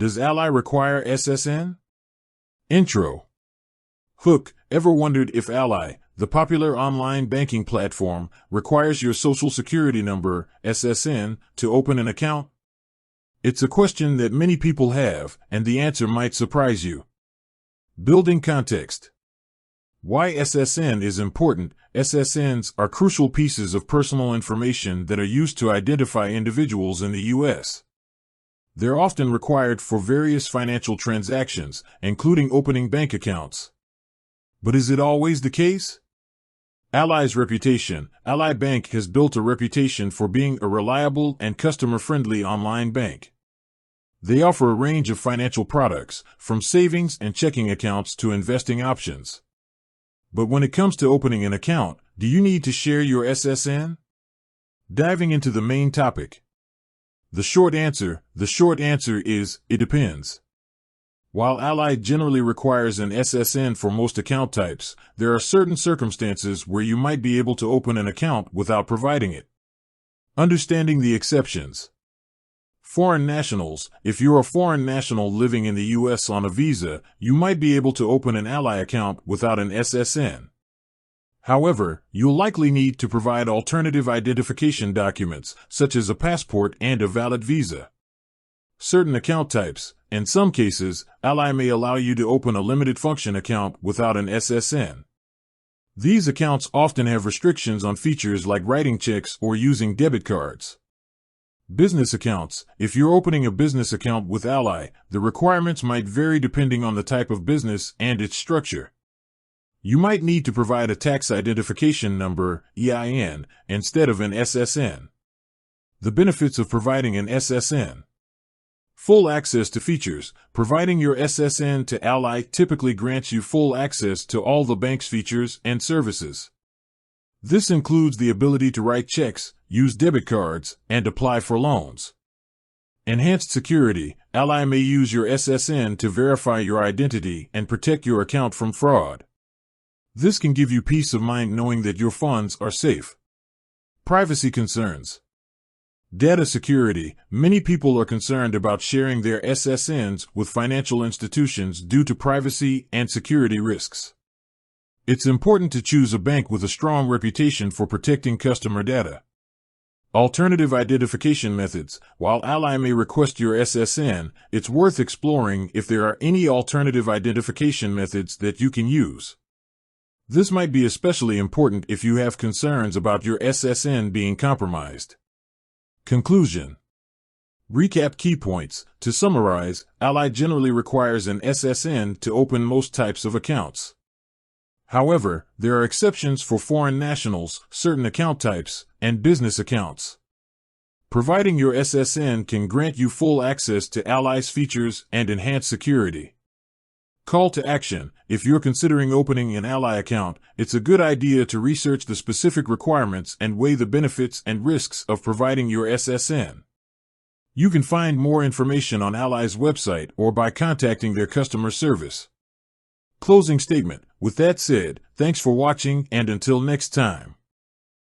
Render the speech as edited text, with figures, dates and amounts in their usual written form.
Does Ally require SSN? Intro. Hook. Ever wondered if Ally, the popular online banking platform, requires your Social Security number, SSN, to open an account? It's a question that many people have, and the answer might surprise you. Building context. Why SSN is important. SSNs are crucial pieces of personal information that are used to identify individuals in the U.S. They're often required for various financial transactions, including opening bank accounts. But is it always the case? Ally's reputation. Ally Bank has built a reputation for being a reliable and customer-friendly online bank. They offer a range of financial products, from savings and checking accounts to investing options. But when it comes to opening an account, do you need to share your SSN? Diving into the main topic. The short answer is, it depends. While Ally generally requires an SSN for most account types, there are certain circumstances where you might be able to open an account without providing it. Understanding the exceptions. Foreign nationals. If you're a foreign national living in the U.S. on a visa, you might be able to open an Ally account without an SSN. However, you'll likely need to provide alternative identification documents, such as a passport and a valid visa. Certain account types. In some cases, Ally may allow you to open a limited function account without an SSN. These accounts often have restrictions on features like writing checks or using debit cards. Business accounts. If you're opening a business account with Ally, the requirements might vary depending on the type of business and its structure. You might need to provide a tax identification number, EIN, instead of an SSN. The benefits of providing an SSN. Full access to features. Providing your SSN to Ally typically grants you full access to all the bank's features and services. This includes the ability to write checks, use debit cards, and apply for loans. Enhanced security. Ally may use your SSN to verify your identity and protect your account from fraud. This can give you peace of mind knowing that your funds are safe. Privacy concerns. Data security. Many people are concerned about sharing their SSNs with financial institutions due to privacy and security risks. It's important to choose a bank with a strong reputation for protecting customer data. Alternative identification methods. While Ally may request your SSN, it's worth exploring if there are any alternative identification methods that you can use. This might be especially important if you have concerns about your SSN being compromised. Conclusion. Recap key points. To summarize, Ally generally requires an SSN to open most types of accounts. However, there are exceptions for foreign nationals, certain account types, and business accounts. Providing your SSN can grant you full access to Ally's features and enhance security. Call to action. If you're considering opening an Ally account, it's a good idea to research the specific requirements and weigh the benefits and risks of providing your SSN. You can find more information on Ally's website or by contacting their customer service. Closing statement. With that said, thanks for watching, and until next time.